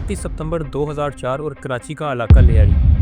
29 सितंबर 2004 और कराची का इलाका लियारी।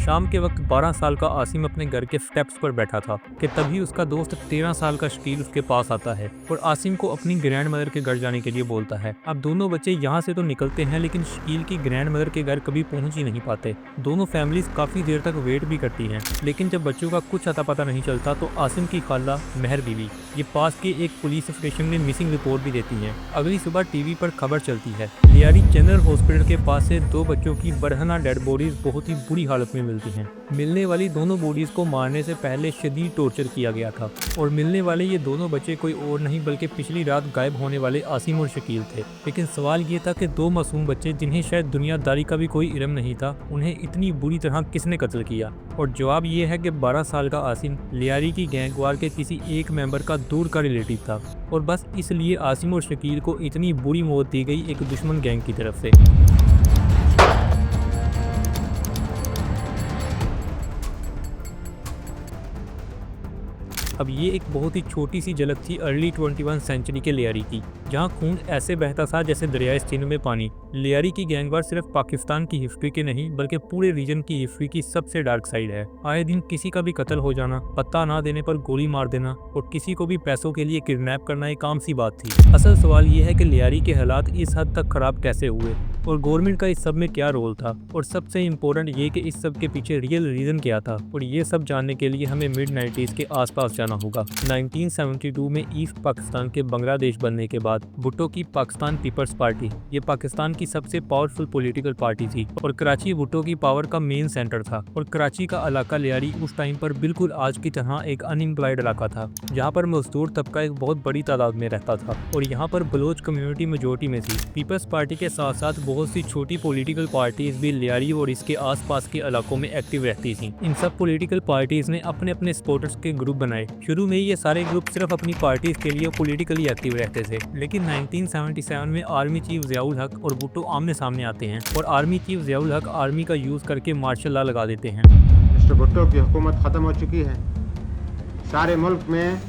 शाम के वक्त 12 साल का आसिम अपने घर के स्टेप्स पर बैठा था कि तभी उसका दोस्त 13 साल का शकील उसके पास आता है और आसिम को अपनी ग्रैंड मदर के घर जाने के लिए बोलता है। अब दोनों बच्चे यहाँ से तो निकलते हैं, लेकिन शकील की ग्रैंड मदर के घर कभी पहुँच ही नहीं पाते। दोनों फैमिलीज काफी देर तक वेट भी करती हैं, लेकिन जब बच्चों का कुछ अता पता नहीं चलता तो आसिम की खाला मेहर बीवी ये पास के एक पुलिस स्टेशन में मिसिंग रिपोर्ट भी देती हैं। अगली सुबह टीवी पर खबर चलती है, लियारी जनरल हॉस्पिटल के पास से 2 बच्चों की बरहना डेड बॉडीज बहुत ही बुरी हालत में मिलती हैं। मिलने वाली दोनों बॉडीज को मारने से पहले शदीद टॉर्चर किया गया था और मिलने वाले ये दोनों बच्चे कोई और नहीं बल्कि पिछली रात गायब होने वाले आसिम और शकील थे। लेकिन सवाल ये था कि 2 मासूम बच्चे जिन्हें शायद दुनियादारी का भी कोई इल्म नहीं था, उन्हें इतनी बुरी तरह किसने कत्ल किया? और जवाब ये है कि 12 साल का आसिम लियारी की गैंग वार के किसी एक मेंबर का दूर का रिलेटिव था और बस इसलिए आसिम और शकील को इतनी बुरी मौत दी गई एक दुश्मन गैंग की तरफ से। अब ये एक बहुत ही छोटी सी झलक थी अर्ली 21 सेंचुरी के लियारी की, जहाँ खून ऐसे बहता था जैसे दरियाए सिंध में पानी। लियारी की गैंगवार सिर्फ पाकिस्तान की हिस्ट्री के नहीं बल्कि पूरे रीजन की हिस्ट्री की सबसे डार्क साइड है। आए दिन किसी का भी कत्ल हो जाना, पता ना देने पर गोली मार देना और किसी को भी पैसों के लिए किडनैप करना एक आम सी बात थी। असल सवाल ये है कि लियारी के हालात इस हद तक खराब कैसे हुए और गवर्नमेंट का इस सब में क्या रोल था, और सबसे इम्पोर्टेंट ये कि इस सब के पीछे रियल रीजन क्या था। और ये सब जानने के लिए हमें मिड 90s के आसपास जाना होगा। 1972 में ईस्ट पाकिस्तान के बांग्लादेश बनने के बाद भुट्टो की पाकिस्तान पीपल्स पार्टी ये पाकिस्तान की सबसे पावरफुल पॉलिटिकल पार्टी थी और कराची भुट्टो की पावर का मेन सेंटर था। और कराची का इलाका लियारी उस टाइम पर बिल्कुल आज की तरह एक अनएम्प्लॉयड इलाका था, जहाँ पर मजदूर तबका एक बहुत बड़ी तादाद में रहता था और यहाँ पर बलोच कम्युनिटी मेजोरिटी में थी। पीपल्स पार्टी के साथ साथ बहुत सी छोटी पॉलिटिकल पार्टीज भी लियारी और इसके आसपास के इलाकों में एक्टिव रहती थी। इन सब पॉलिटिकल पार्टीज ने अपने अपने सपोर्टर्स के ग्रुप बनाए। शुरू में ये सारे ग्रुप सिर्फ अपनी पार्टीज के लिए पॉलिटिकली एक्टिव रहते थे, लेकिन 1977 में आर्मी चीफ ज़ियाउल हक और भुट्टो आमने सामने आते हैं और आर्मी चीफ ज़ियाउल हक आर्मी का यूज करके मार्शल लॉ लगा देते हैं। मिस्टर भुट्टो की हुकूमत खत्म हो चुकी है, सारे मुल्क में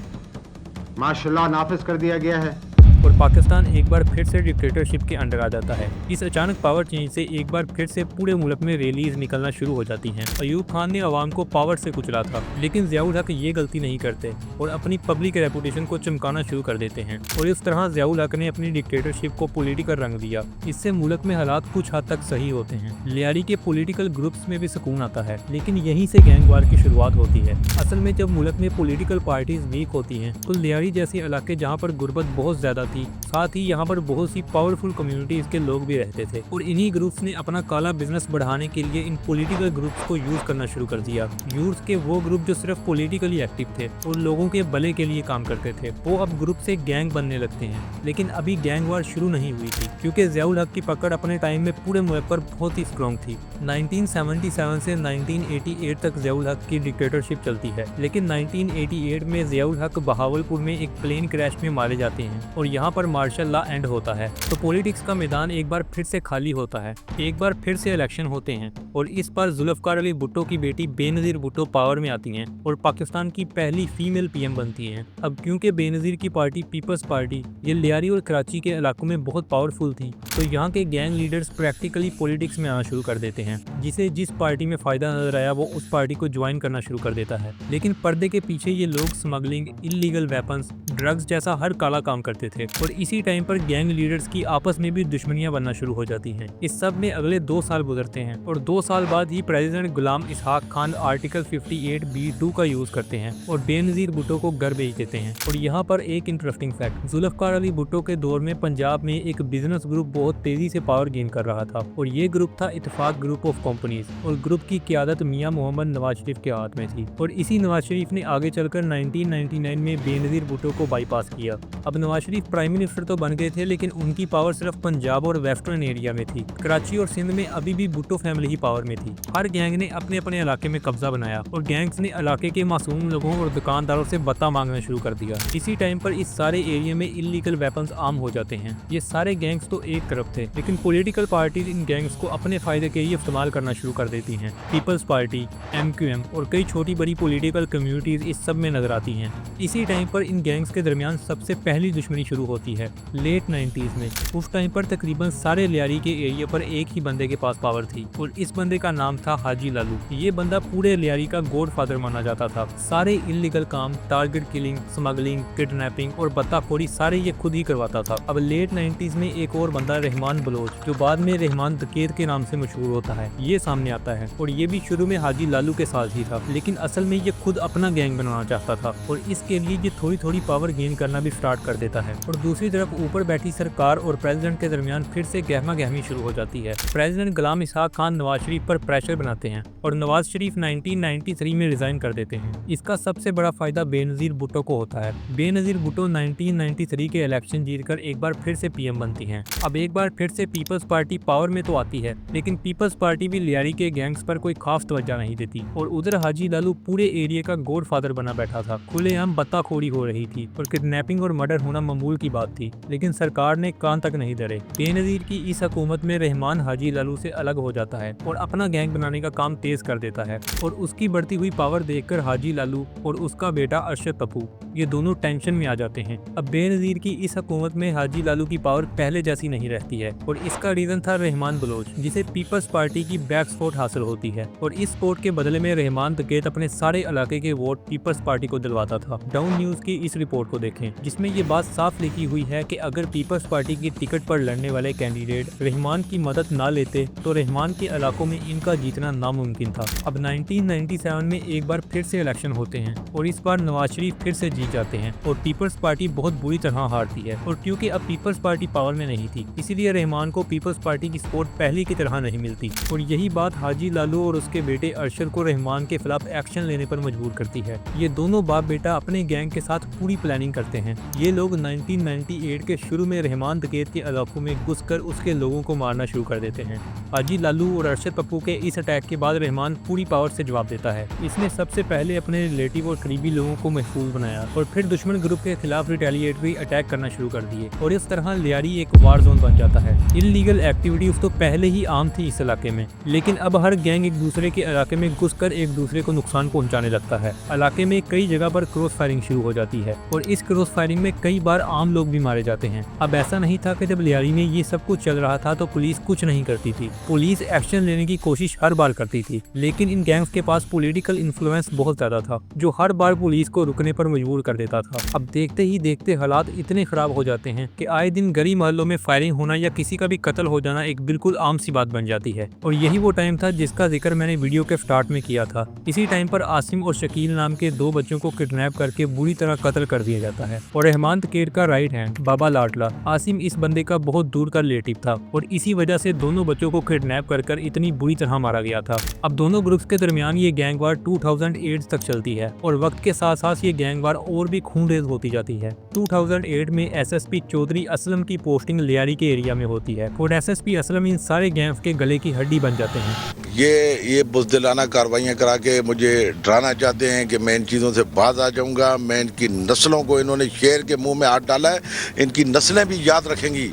मार्शल लॉ नाफिज कर दिया गया है और पाकिस्तान एक बार फिर से डिक्टेटरशिप के अंडर आ जाता है। इस अचानक पावर चेंज से एक बार फिर से पूरे मुल्क में रैलीज निकलना शुरू हो जाती हैं। अयूब खान ने अवाम को पावर से कुचला था, लेकिन ज़ियाउल हक ये गलती नहीं करते और अपनी पब्लिक रेपुटेशन को चमकाना शुरू कर देते हैं और इस तरह ज़ियाउल हक ने अपनी डिक्टेटरशिप को पॉलिटिकल रंग दिया। इससे मुल्क में हालात कुछ हद तक सही होते हैं। लियारी के पॉलिटिकल ग्रुप्स में भी सुकून आता है, लेकिन यहीं से गैंगवार की शुरुआत होती है। असल में जब मुल्क में पॉलिटिकल पार्टीज वीक होती हैं तो लियारी जैसे इलाके जहाँ पर गुर्बत बहुत ज्यादा थी, साथ ही यहाँ पर बहुत सी पावरफुल कम्युनिटीज के लोग भी रहते थे और इन्हीं ग्रुप्स ने अपना काला बिजनेस बढ़ाने के लिए इन पॉलिटिकल ग्रुप्स को यूज करना शुरू कर दिया। यूथ के वो ग्रुप जो सिर्फ पॉलिटिकली एक्टिव थे और लोगों के भले के लिए काम करते थे, वो अब ग्रुप से गैंग बनने लगते हैं। लेकिन अभी गैंग वार शुरू नहीं हुई थी, क्योंकि ज़ियाउल हक की पकड़ अपने टाइम में पूरे मुल्क पर बहुत ही स्ट्रॉन्ग थी। 1977 से 1988 तक ज़ियाउल हक की डिक्टेटरशिप चलती है, लेकिन 1988 में ज़ियाउल हक बहावलपुर में एक प्लेन क्रैश में मारे जाते हैं और यहाँ पर मार्शल लॉ एंड होता है। तो पॉलिटिक्स का मैदान एक बार फिर से खाली होता है, एक बार फिर से इलेक्शन होते हैं और इस बार जुल्फकार अली भुट्टो की बेटी बेनज़ीर भुट्टो पावर में आती हैं और पाकिस्तान की पहली फीमेल पीएम बनती हैं। अब क्योंकि बेनज़ीर की पार्टी पीपल्स पार्टी ये लियारी और कराची के इलाकों में बहुत पावरफुल थी, तो यहाँ के गैंग लीडर्स प्रैक्टिकली पॉलिटिक्स में आना शुरू कर देते हैं। जिसे जिस पार्टी में फायदा नजर आया वो उस पार्टी को ज्वाइन करना शुरू कर देता है। लेकिन पर्दे के पीछे ये लोग स्मगलिंग, इलीगल वेपन्स, ड्रग्स जैसा हर काला काम करते थे और इसी टाइम पर गैंग लीडर्स की आपस में भी दुश्मनियां बनना शुरू हो जाती हैं। इस सब में अगले 2 साल गुजरते हैं और 2 साल बाद ही प्रेसिडेंट गुलाम इसहाक खान आर्टिकल 58B2 का यूज करते हैं और बेनज़ीर भुट्टो को घर भेज देते हैं। और यहाँ पर एक इंटरेस्टिंग फैक्ट, जुल्फकार अली भुट्टो के दौर में पंजाब में एक बिजनेस ग्रुप बहुत तेजी से पावर गेन कर रहा था और ये ग्रुप था इत्तेफाक ग्रुप ऑफ कंपनीज और ग्रुप की क़यादत मियां मोहम्मद नवाज शरीफ के हाथ में थी। और इसी नवाज शरीफ ने आगे चलकर 1999 में बेनज़ीर भुट्टो को बाईपास किया। अब नवाज शरीफ प्राइम मिनिस्टर तो बन गए थे, लेकिन उनकी पावर सिर्फ पंजाब और वेस्टर्न एरिया में थी। कराची और सिंध में अभी भी भुट्टो फैमिली ही पावर में थी। हर गैंग ने अपने अपने इलाके में कब्जा बनाया और गैंग्स ने इलाके के मासूम लोगों और दुकानदारों से बता मांगना शुरू कर दिया। इसी टाइम पर इस सारे एरिया में इलीगल वेपन्स आम हो जाते हैं। ये सारे गैंग्स तो एक तरफ थे, लेकिन पॉलिटिकल पार्टीज इन गैंग्स को अपने फायदे के लिए इस्तेमाल करना शुरू कर देती हैं। पीपल्स पार्टी, MQM और कई छोटी बड़ी पॉलिटिकल कम्युनिटीज इस सब में नजर आती हैं। इसी टाइम पर इन गैंग्स के दरमियान सबसे पहली दुश्मनी शुरू होती है लेट 90s में। उस टाइम पर तकरीबन सारे लियारी के एरिया पर एक ही बंदे के पास पावर थी और इस बंदे का नाम था हाजी लालू। ये बंदा पूरे लियारी का गॉडफादर माना जाता था। सारे इल्लीगल काम, टारगेट किलिंग, स्मगलिंग, किडनैपिंग और बत्ताखोरी सारे ये खुद ही करवाता था। अब लेट 90s में एक और बंदा रहमान बलोच, जो बाद में रहमान दकेत के नाम से मशहूर होता है, ये सामने आता है और ये भी शुरू में हाजी लालू के साथ ही था, लेकिन असल में ये खुद अपना गैंग बनाना चाहता था और इसके लिए ये थोड़ी थोड़ी पावर गेन करना भी स्टार्ट कर देता है। और दूसरी तरफ ऊपर बैठी सरकार और प्रेसिडेंट के दरमियान फिर से गहमा गहमी शुरू हो जाती है। प्रेसिडेंट गुलाम इसहाक खान नवाज शरीफ पर प्रेशर बनाते हैं और नवाज शरीफ 1993 में रिजाइन कर देते हैं। इसका सबसे बड़ा फायदा बेनजीर भुट्टो को होता है। बेनजीर भुट्टो 1993 के इलेक्शन जीतकर एक बार फिर से पीएम बनती हैं। अब एक बार फिर से पीपल्स पार्टी पावर में तो आती है, लेकिन पीपल्स पार्टी भी लियारी के गैंग्स पर कोई खास तवज्जो नहीं देती और उधर हाजी लालू पूरे एरिया का गॉडफादर बना बैठा था। खुलेआम बत्ताखोरी हो रही थी और किडनैपिंग और मर्डर होना मामूल की बात थी, लेकिन सरकार ने कान तक नहीं धरे। बेनजीर की इस हुकूमत में रहमान हाजी लालू से अलग हो जाता है और अपना गैंग बनाने का काम तेज कर देता है और उसकी बढ़ती हुई पावर देखकर हाजी लालू और उसका बेटा अरशद पप्पू ये दोनों टेंशन में आ जाते हैं। अब बेनजीर की इस हुकूमत में हाजी लालू की पावर पहले जैसी नहीं रहती है और इसका रीजन था रहमान बलोच, जिसे पीपल्स पार्टी की बैक सपोर्ट हासिल होती है और इस सपोर्ट के बदले में रहमान दकेत अपने सारे इलाके के वोट पीपल्स पार्टी को दिलवाता था। डाउन न्यूज की इस रिपोर्ट को देखें, जिसमें ये बात साफ लिखी हुई है कि अगर पीपल्स पार्टी की टिकट पर लड़ने वाले कैंडिडेट रहमान की मदद ना लेते तो रहमान के इलाकों में इनका जीतना नामुमकिन था। अब 1997 में एक बार फिर से इलेक्शन होते हैं और इस बार नवाज शरीफ फिर से जीत जाते हैं और पीपल्स पार्टी बहुत बुरी तरह हारती है और क्योंकि अब पीपल्स पार्टी पावर में नहीं थी, इसीलिए रहमान को पीपल्स पार्टी की सपोर्ट पहले की तरह नहीं मिलती और यही बात हाजी लालू और उसके बेटे अरशद को रहमान के खिलाफ एक्शन लेने पर मजबूर करती है। ये दोनों बाप बेटा अपने गैंग के साथ पूरी प्लानिंग करते हैं। ये लोग 1998 के शुरू में रहमान दकेत के इलाकों में घुसकर उसके लोगों को मारना शुरू कर देते हैं। हाजी लालू और अरशद पप्पू के इस अटैक के बाद रहमान पूरी पावर से जवाब देता है। इसने सबसे पहले अपने रिलेटिव और करीबी लोगों को महफूज बनाया और फिर दुश्मन ग्रुप के खिलाफ रिटेलिएटरी अटैक करना शुरू कर दिए और इस तरह लियारी एक वार जोन बन जाता है। इल्लीगल एक्टिविटीज तो पहले ही आम थी इस इलाके में, लेकिन अब हर गैंग एक दूसरे के इलाके में घुसकर एक दूसरे को नुकसान पहुंचाने लगता है। इलाके में कई जगह पर क्रॉस फायरिंग शुरू हो जाती है और इस क्रॉस फायरिंग में कई बार आम लोग भी मारे जाते हैं। अब ऐसा नहीं था कि जब लियारी में ये सब कुछ चल रहा था तो पुलिस कुछ नहीं करती थी। पुलिस एक्शन लेने की कोशिश हर बार करती थी, लेकिन इन गैंग्स के पास पॉलिटिकल इन्फ्लुएंस बहुत ज्यादा था जो हर बार पुलिस को रुकने पर मजबूर कर देता था। अब देखते ही देखते हालात इतने खराब हो जाते हैं कि आए दिन गली मोहल्लों में फायरिंग होना या किसी का भी कत्ल हो जाना एक बिल्कुल आम सी बात बन जाती है और यही वो टाइम था जिसका जिक्र मैंने वीडियो के स्टार्ट में किया था। इसी टाइम पर आसिम और शकील नाम के दो बच्चों को किडनैप करके बुरी तरह कत्ल कर दिया जाता है और रहमान दकेत का राइट हैंड बाबा लाडला आसिम इस बंदे का बहुत दूर का रिलेटिव था और इसी वजह से दोनों बच्चों को किडनैप कर इतनी बुरी तरह मारा गया था। अब दोनों ग्रुप्स के दरमियान ये गैंग वार 2008 तक चलती है और वक्त के साथ साथ ये गैंग वार और भी खूनरेज होती जाती है। 2008 में एसएसपी चौधरी असलम की पोस्टिंग लियारी के एरिया में होती है और एसएसपी असलम इन सारे गैंग्स के गले की हड्डी बन जाते हैं। ये बुज़दिलाना कार्रवाइयाँ करा के मुझे डराना चाहते हैं कि मैं इन चीज़ों से बाज आ जाऊँगा। मैं इनकी नस्लों को, इन्होंने शेर के मुंह में हाथ डाला है, इनकी नस्लें भी याद रखेंगी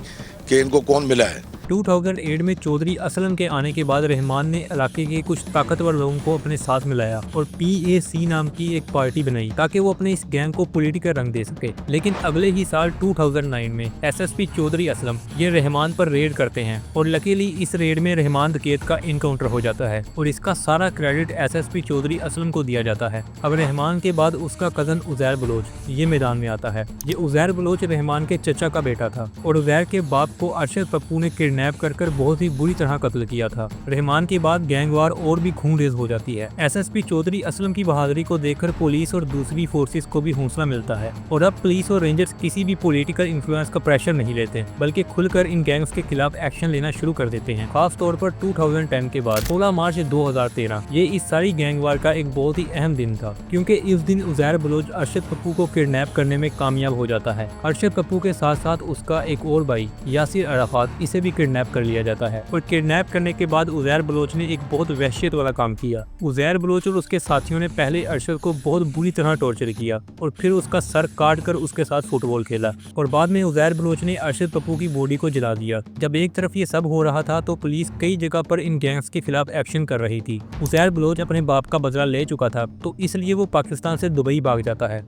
कि इनको कौन मिला है। 2008 में चौधरी असलम के आने के बाद रहमान ने इलाके के कुछ ताकतवर लोगों को अपने साथ मिलाया और PAC नाम की एक पार्टी बनाई ताकि वो अपने इस गैंग को पॉलिटिकल रंग दे सके। लेकिन अगले ही साल 2009 में SSP चौधरी असलम ये रहमान पर रेड करते हैं और लकीली इस रेड में रहमान दकेत का इनकाउंटर हो जाता है और इसका सारा क्रेडिट SSP चौधरी असलम को दिया जाता है। अब रहमान के बाद उसका कजन उजैर बलोच ये मैदान में आता है। ये उजैर बलोच रहमान के चचा का बेटा था और उजैर के बाप को अरशद पप्पू ने किडनैप कर बहुत ही बुरी तरह कत्ल किया था। रहमान के बाद गैंग वार और भी खूनरेज हो जाती है। SSP चौधरी असलम की बहादुरी को देखकर पुलिस और दूसरी फोर्सेस को भी हौसला मिलता है और अब पुलिस और रेंजर्स किसी भी पॉलिटिकल इन्फ्लुएंस का प्रेशर नहीं लेते, बल्कि खुलकर इन गैंग्स के खिलाफ एक्शन लेना शुरू कर देते हैं। खास तौर पर 2010 के बाद 16 मार्च 2013 ये इस सारी गैंग वार का एक बहुत ही अहम दिन था, क्योंकि इस दिन उजैर बलोच अरशद पप्पू को किडनैप करने में कामयाब हो जाता है। अरशद पप्पू के साथ साथ उसका एक और भाई यासिर अराफात इसे भी किडनैप कर लिया जाता है और किडनैप करने के बाद उजैर बलोच ने एक बहुत वहशियत वाला काम किया। उजैर बलोच और उसके साथियों ने पहले अरशद को बहुत बुरी तरह टॉर्चर किया और फिर उसका सर काट कर उसके साथ फुटबॉल खेला और बाद में उजैर बलोच ने अरशद पप्पू की बॉडी को जला दिया। जब एक तरफ ये सब हो रहा था तो पुलिस कई जगह पर इन गैंग्स के खिलाफ एक्शन कर रही थी। उजैर बलोच अपने बाप का बदला ले चुका था तो इसलिए वो पाकिस्तान से दुबई भाग जाता है।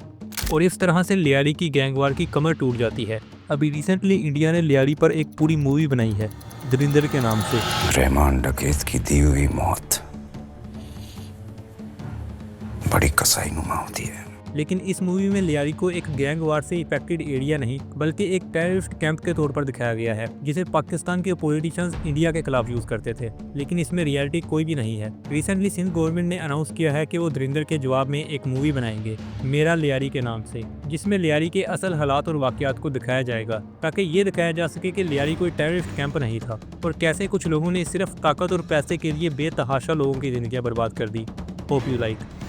और इस तरह से लियारी की गैंगवार की कमर टूट जाती है। अभी रिसेंटली इंडिया ने लियारी पर एक पूरी मूवी बनाई है धुरंधर के नाम से। रहमान डकैत की दी हुई मौत बड़ी कसाईनुमा होती है। लेकिन इस मूवी में लियारी को एक गैंग वार से इफेक्टेड एरिया नहीं बल्कि एक टेररिस्ट कैंप के तौर पर दिखाया गया है, जिसे पाकिस्तान के पॉलिटिशियंस इंडिया के खिलाफ यूज करते थे। लेकिन इसमें रियलिटी कोई भी नहीं है। रिसेंटली सिंध गवर्नमेंट ने अनाउंस किया है कि वो धुरंधर के जवाब में एक मूवी बनाएंगे मेरा लियारी के नाम से, जिसमें लियारी के असल हालात और वाकयात को दिखाया जाएगा, ताकि ये दिखाया जा सके कि लियारी कोई टेररिस्ट कैंप नहीं था और कैसे कुछ लोगों ने सिर्फ ताकत और पैसे के लिए बेतहाशा लोगों की जिंदगियां बर्बाद कर दी। Hope you like.